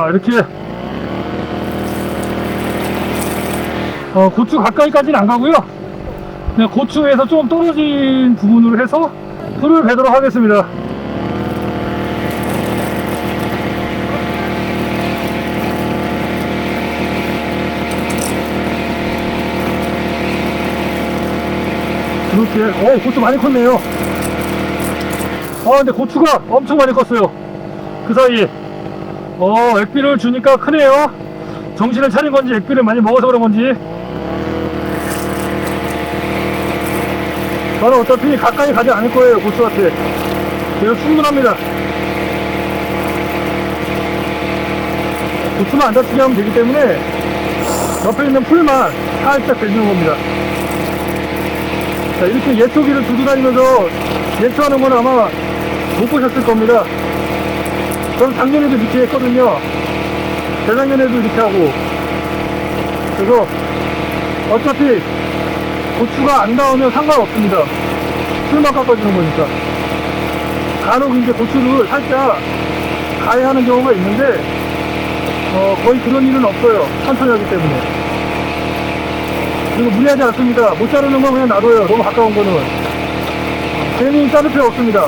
이렇게 고추 가까이까지는 안 가고요. 네, 고추에서 좀 떨어진 부분으로 해서 풀을 베도록 하겠습니다. 이렇게 고추 많이 컸네요. 근데 고추가 엄청 많이 컸어요. 그 사이에 액비를 주니까 크네요. 정신을 차린 건지 액비를 많이 먹어서 그런 건지. 저는 어차피 가까이 가지 않을 거예요, 고추한테. 그래서 충분합니다. 고추만 안 다치게 하면 되기 때문에 옆에 있는 풀만 살짝 베주는 겁니다. 자, 이렇게 예초기를 두고 다니면서 예초하는 건 아마 못 보셨을 겁니다. 저는 작년에도 이렇게 했거든요. 재작년에도 이렇게 하고. 그래서 어차피 고추가 안 나오면 상관없습니다. 풀만 깎아주는 거니까. 간혹 이제 고추를 살짝 가해하는 경우가 있는데 거의 그런 일은 없어요. 천천히 하기 때문에. 그리고 무리하지 않습니다. 못 자르는 건 그냥 놔둬요. 너무 가까운 거는 괜히 자를 필요 없습니다.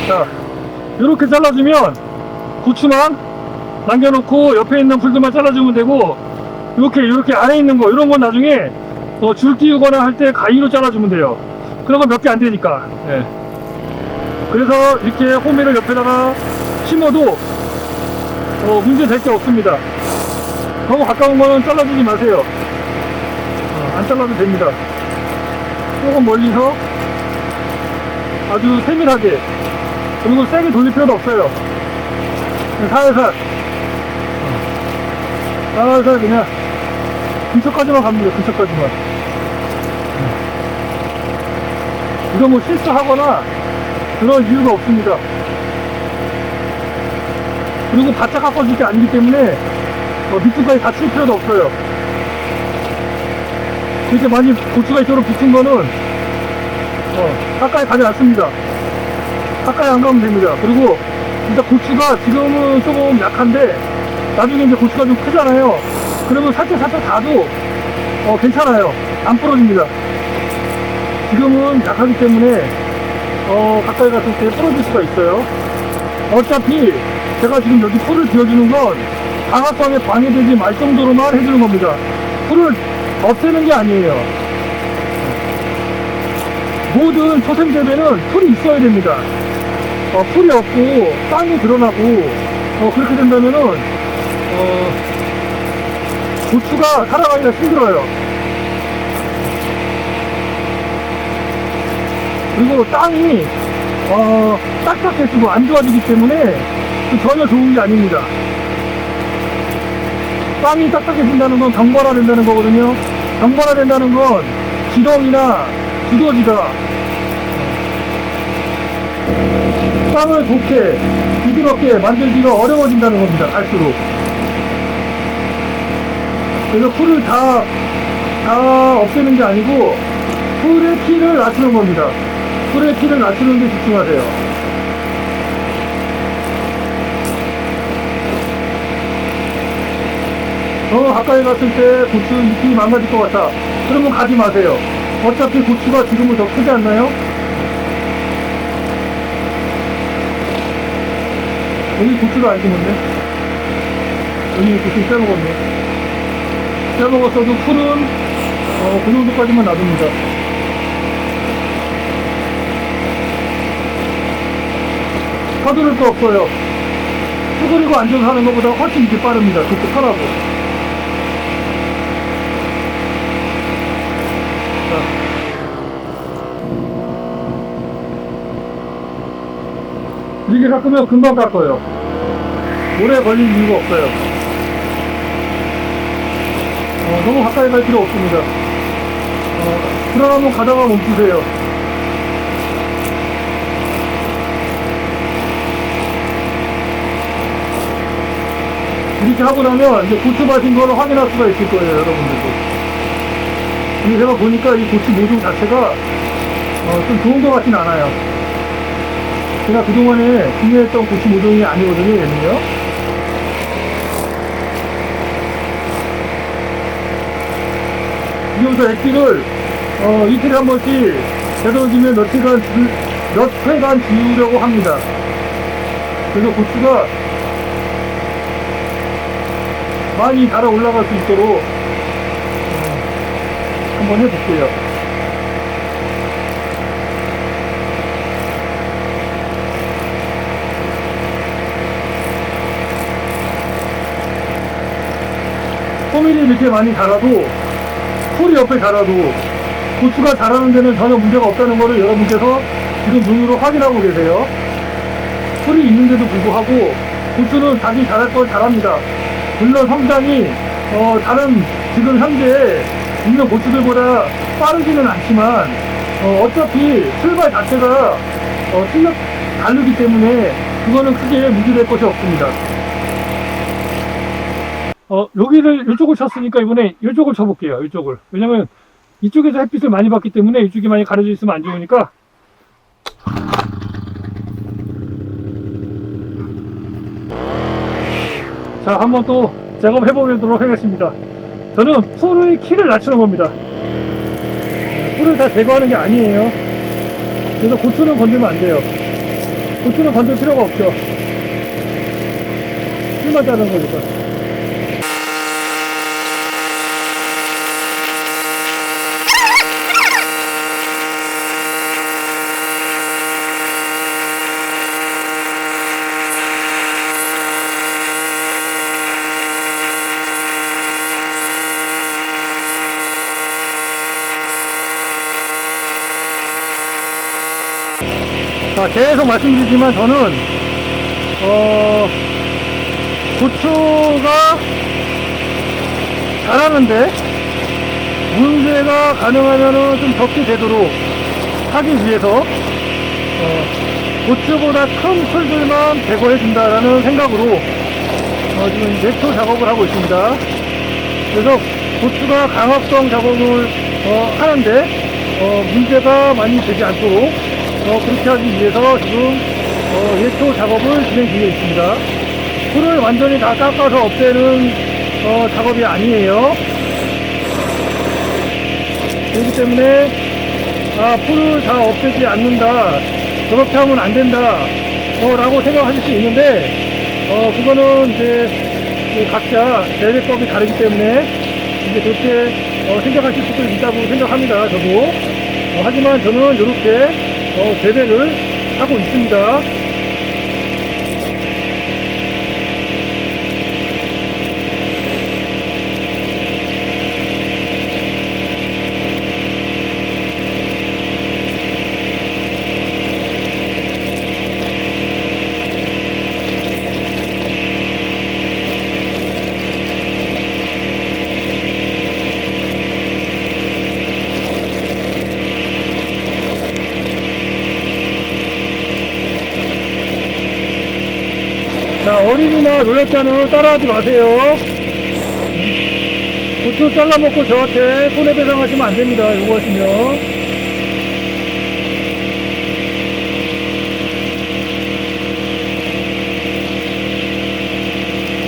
자, 이렇게 잘라주면 고추만 남겨놓고 옆에 있는 풀들만 잘라주면 되고, 이렇게 안에 있는 거 이런 건 나중에 줄 띄우거나 할 때 가위로 잘라주면 돼요. 그런 거 몇 개 안 되니까. 예. 그래서 이렇게 호미를 옆에다가 심어도 문제 될 게 없습니다. 너무 가까운 거는 잘라주지 마세요. 안 잘라도 됩니다. 조금 멀리서 아주 세밀하게, 그리고 세게 돌릴 필요도 없어요. 살살 그냥 근처까지만 갑니다. 근처까지만. 이거 뭐 실수하거나 그럴 이유가 없습니다. 그리고 바짝 깎아줄 게 아니기 때문에 밑줄까지 다칠 필요도 없어요. 이렇게 많이 고추가 이쪽으로 붙은 거는 가까이 가지 않습니다. 가까이 안 가면 됩니다. 그리고 일단 고추가 지금은 조금 약한데 나중에 이제 고추가 좀 크잖아요. 그러면 살짝 닿아도 괜찮아요. 안 부러집니다. 지금은 약하기 때문에 가까이 갔을 때 부러질 수가 있어요. 어차피 제가 지금 여기 풀을 지어주는 건 방아성에 방해되지 말 정도로만 해주는 겁니다. 풀을 없애는 게 아니에요. 모든 초생 재배는 풀이 있어야 됩니다. 풀이 없고 땅이 드러나고 그렇게 된다면은 고추가 살아가기가 힘들어요. 그리고 땅이 딱딱해지고 안 좋아지기 때문에 전혀 좋은 게 아닙니다. 땅이 딱딱해진다는 건 병발화된다는 거거든요. 병발화된다는 건 지렁이나 두더지가 땅을 좋게 부드럽게 만들기가 어려워진다는 겁니다. 갈수록. 그래서 풀을 다 없애는 게 아니고 풀의 키를 낮추는 겁니다. 풀의 키를 낮추는 데 집중하세요. 가까이 갔을 때 고추 잎이 망가질 것 같다. 그러면 가지 마세요. 어차피 고추가 지금은 더 크지 않나요? 여기 고추가 안 심었네. 여기 고추 빼먹었네. 빼먹었어도 풀은 그 정도까지만 놔둡니다. 서두를 거 없어요. 쭈그리고 앉아서 하는 것보다 훨씬 이게 빠릅니다. 좋고 편하고. 자. 이렇게 깎으면 금방 깎아요. 오래 걸릴 이유가 없어요. 너무 가까이 갈 필요 없습니다. 불안하면 가다가 멈추세요. 이렇게 하고 나면 이제 고추 밭인 거를 확인할 수가 있을 거예요, 여러분들도. 근데 제가 보니까 이 고추 모종 자체가 좀 좋은 것 같진 않아요. 제가 그동안에 구매했던 고추 모종이 아니거든요, 얘는요. 이제부터 액기를 이틀에 한 번씩 되도록이면 몇 회간 주려고 합니다. 그래서 고추가 많이 달아 올라갈 수 있도록 한번 해볼게요. 호밀이 이렇게 많이 자라도, 풀이 옆에 자라도 고추가 자라는 데는 전혀 문제가 없다는 것을 여러분께서 지금 눈으로 확인하고 계세요. 풀이 있는데도 불구하고 고추는 자기 자랄 걸 잘합니다. 물론 성장이 다른 지금 현재 있는 고추들보다 빠르지는 않지만 어차피 출발 자체가 실력 다르기 때문에 그거는 크게 문제될 것이 없습니다. 이쪽을 쳤으니까 이번에 이쪽을 쳐볼게요. 이쪽을. 왜냐면 이쪽에서 햇빛을 많이 받기 때문에 이쪽이 많이 가려져 있으면 안 좋으니까. 자, 한번 또 작업해 보도록 하겠습니다. 저는 풀의 키를 낮추는 겁니다. 풀을 다 제거하는 게 아니에요. 그래서 고추는 건들면 안 돼요. 고추는 건들 필요가 없죠. 풀만 자르는 거니까. 자, 계속 말씀드리지만 저는 고추가 자라는데 문제가 가능하면은 좀 적게 되도록 하기 위해서 고추보다 큰 풀들만 제거해 준다라는 생각으로 지금 내초 작업을 하고 있습니다. 그래서 고추가 강합성 작업을 하는데 문제가 많이 되지 않도록 그렇게 하기 위해서 지금 예초 작업을 진행 중에 있습니다. 풀을 완전히 다 깎아서 없애는 작업이 아니에요. 그렇기 때문에 풀을 다 없애지 않는다, 저렇게 하면 안 된다 라고 생각하실 수 있는데 그거는 이제 각자 재배법이 다르기 때문에 이제 그렇게 생각하실 수도 있다고 생각합니다. 저도 하지만 저는 이렇게 재배를 하고 있습니다. 자, 어린이나 노약자는 따라하지 마세요. 고추 잘라먹고 저한테 손해배상하시면 안됩니다. 요거 하시면.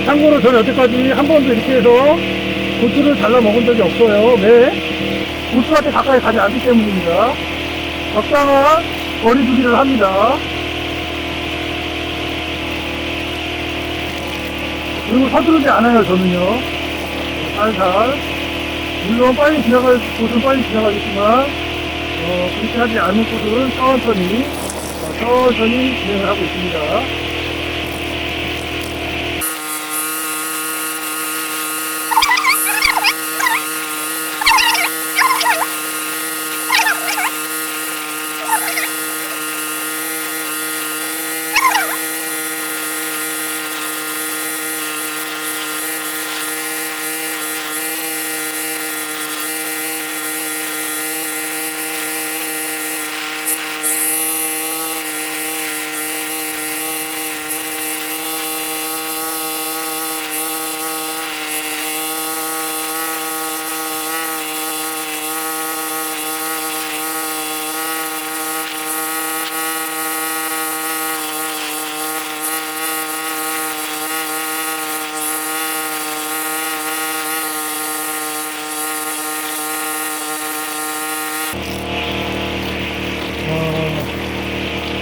참고로 저는 여태까지 한 번도 이렇게 해서 고추를 잘라먹은 적이 없어요. 왜? 고추한테 가까이 가지 않기 때문입니다. 적당한 거리두기를 합니다. 그리고 서두르지 않아요, 저는요. 살살. 물론 빨리 지나갈 곳은 빨리 지나가겠지만, 그렇게 하지 않는 곳은 천천히 진행을 하고 있습니다.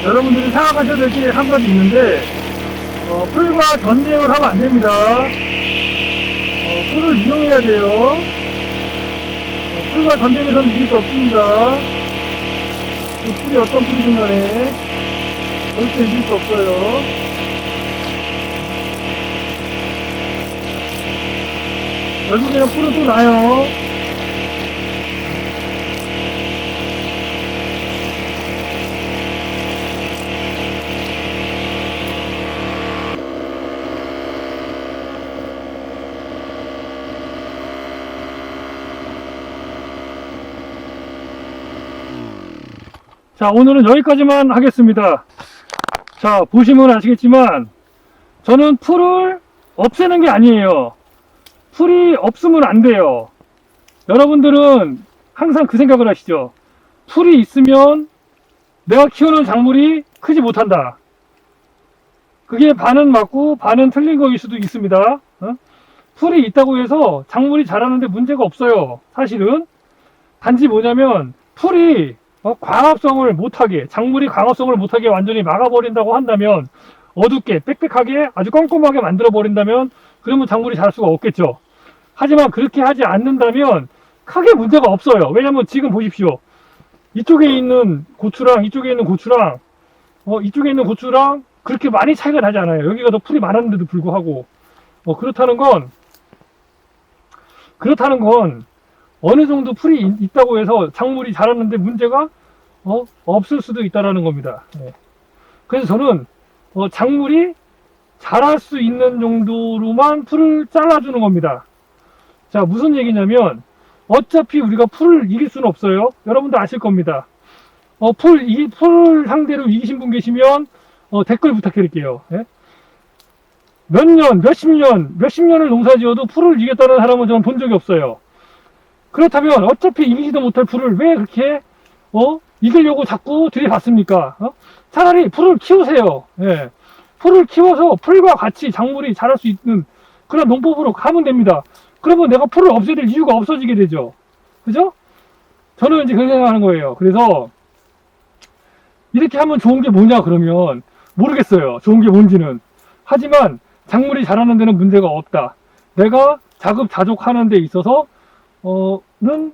여러분들이 생각하셔야 될 게 한 가지 있는데, 풀과 전쟁을 하면 안 됩니다. 풀을 이용해야 돼요. 풀과 전쟁에서는 이길 수 없습니다. 그 풀이 어떤 풀이든 간에 절대 이길 수 없어요. 결국에는 풀은 또 나요. 자, 오늘은 여기까지만 하겠습니다. 자, 보시면 아시겠지만 저는 풀을 없애는 게 아니에요. 풀이 없으면 안 돼요. 여러분들은 항상 그 생각을 하시죠. 풀이 있으면 내가 키우는 작물이 크지 못한다. 그게 반은 맞고 반은 틀린 거일 수도 있습니다. 풀이 있다고 해서 작물이 자라는데 문제가 없어요. 사실은 단지 뭐냐면 풀이 광합성을 못하게, 작물이 광합성을 못하게 완전히 막아버린다고 한다면, 어둡게 빽빽하게 아주 꼼꼼하게 만들어 버린다면 그러면 작물이 자랄 수가 없겠죠. 하지만 그렇게 하지 않는다면 크게 문제가 없어요. 왜냐면 지금 보십시오. 이쪽에 있는 고추랑 이쪽에 있는 고추랑 이쪽에 있는 고추랑 그렇게 많이 차이가 나지 않아요. 여기가 더 풀이 많았는데도 불구하고. 그렇다는 건 어느 정도 풀이 있다고 해서 작물이 자랐는데 문제가 없을 수도 있다라는 겁니다. 그래서 저는 작물이 자랄 수 있는 정도로만 풀을 잘라주는 겁니다. 자, 무슨 얘기냐면 어차피 우리가 풀을 이길 수는 없어요. 여러분도 아실 겁니다. 풀 상대로 이기신 분 계시면 댓글 부탁드릴게요. 몇 년, 몇십 년을 농사 지어도 풀을 이겼다는 사람은 저는 본 적이 없어요. 그렇다면 어차피 이기지도 못할 풀을 왜 그렇게 이기려고 자꾸 들이받습니까? 차라리 풀을 키우세요. 풀을 키워서 풀과 같이 작물이 자랄 수 있는 그런 농법으로 가면 됩니다. 그러면 내가 풀을 없애야 될 이유가 없어지게 되죠. 그죠? 저는 이제 그렇게 생각하는 거예요. 그래서 이렇게 하면 좋은 게 뭐냐 그러면 모르겠어요. 좋은 게 뭔지는. 하지만 작물이 자라는 데는 문제가 없다. 내가 자급자족하는 데 있어서 는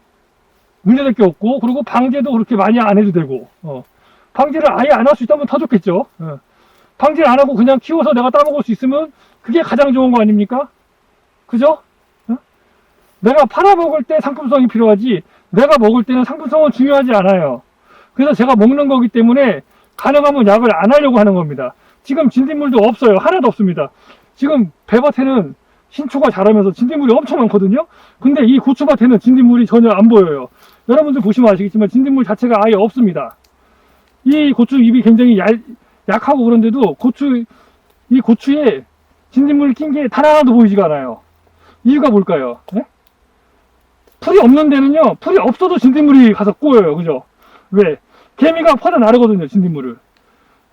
문제될 게 없고, 그리고 방제도 그렇게 많이 안 해도 되고, 방제를 아예 안 할 수 있다면 더 좋겠죠. 방제를 안 하고 그냥 키워서 내가 따먹을 수 있으면 그게 가장 좋은 거 아닙니까? 그죠? 내가 팔아먹을 때 상품성이 필요하지, 내가 먹을 때는 상품성은 중요하지 않아요. 그래서 제가 먹는 거기 때문에 가능하면 약을 안 하려고 하는 겁니다. 지금 진딧물도 없어요. 하나도 없습니다. 지금 배밭에는 신초가 자라면서 진딧물이 엄청 많거든요. 근데 이 고추밭에는 진딧물이 전혀 안 보여요. 여러분들 보시면 아시겠지만 진딧물 자체가 아예 없습니다. 이 고추 잎이 굉장히 약하고 그런데도 이 고추에 진딧물이 낀 게 단 하나도 보이지가 않아요. 이유가 뭘까요? 풀이 없는 데는요, 풀이 없어도 진딧물이 가서 꼬여요. 그죠? 왜? 개미가 퍼져 나르거든요, 진딧물을.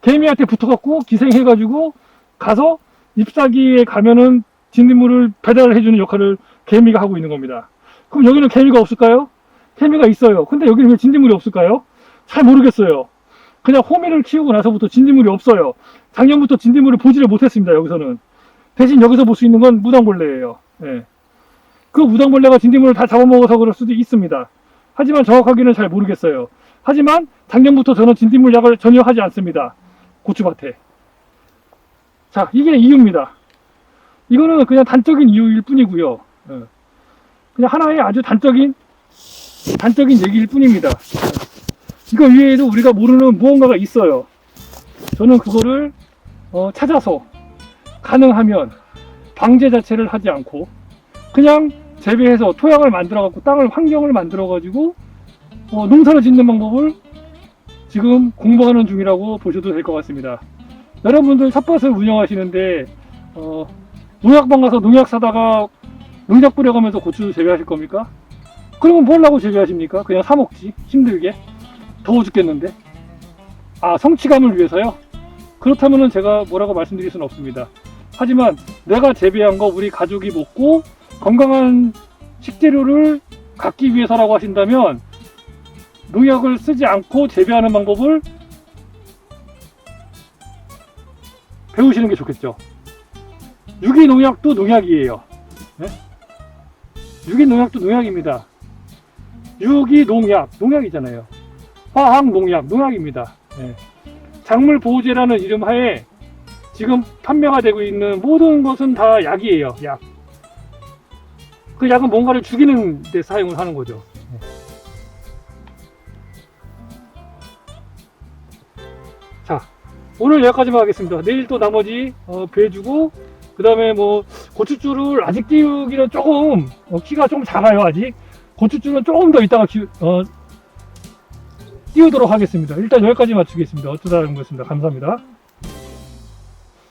개미한테 붙어갖고 기생해가지고 가서 잎사귀에 가면은 진딧물을 배달을 해주는 역할을 개미가 하고 있는 겁니다. 그럼 여기는 개미가 없을까요? 개미가 있어요. 근데 여기는 왜 진딧물이 없을까요? 잘 모르겠어요. 그냥 호미를 키우고 나서부터 진딧물이 없어요. 작년부터 진딧물을 보지를 못했습니다. 여기서는. 대신 여기서 볼 수 있는 건 무당벌레예요. 그 무당벌레가 진딧물을 다 잡아먹어서 그럴 수도 있습니다. 하지만 정확하게는 잘 모르겠어요. 하지만 작년부터 저는 진딧물 약을 전혀 하지 않습니다. 고추밭에. 자, 이게 이유입니다. 이거는 그냥 단적인 이유일 뿐이고요. 그냥 하나의 아주 단적인 얘기일 뿐입니다. 이거 위에도 우리가 모르는 무언가가 있어요. 저는 그거를 찾아서 가능하면 방제 자체를 하지 않고 그냥 재배해서 토양을 만들어 갖고 환경을 만들어 가지고 농사를 짓는 방법을 지금 공부하는 중이라고 보셔도 될 것 같습니다. 여러분들 텃밭을 운영하시는데 농약방 가서 농약 사다가 농약 뿌려가면서 고추 재배하실 겁니까? 그러면 뭘 하고 재배하십니까? 그냥 사 먹지. 힘들게. 더워 죽겠는데. 아, 성취감을 위해서요? 그렇다면 제가 뭐라고 말씀드릴 수는 없습니다. 하지만 내가 재배한 거 우리 가족이 먹고 건강한 식재료를 갖기 위해서라고 하신다면 농약을 쓰지 않고 재배하는 방법을 배우시는 게 좋겠죠. 유기농약도 농약이에요. 네? 유기농약도 농약입니다. 유기농약, 농약이잖아요. 화학농약, 농약입니다. 네. 작물보호제라는 이름 하에 지금 판매가 되고 있는 모든 것은 다 약이에요. 약. 그 약은 뭔가를 죽이는 데 사용을 하는 거죠. 네. 자, 오늘 여기까지만 하겠습니다. 내일 또 나머지 배주고, 그 다음에 뭐 고추줄을 아직 띄우기는 조금 키가 좀 작아요. 아직 고추줄은 조금 더 이따가 띄우도록 하겠습니다. 일단 여기까지 마치겠습니다. 어쩌다 연구였습니다. 감사합니다.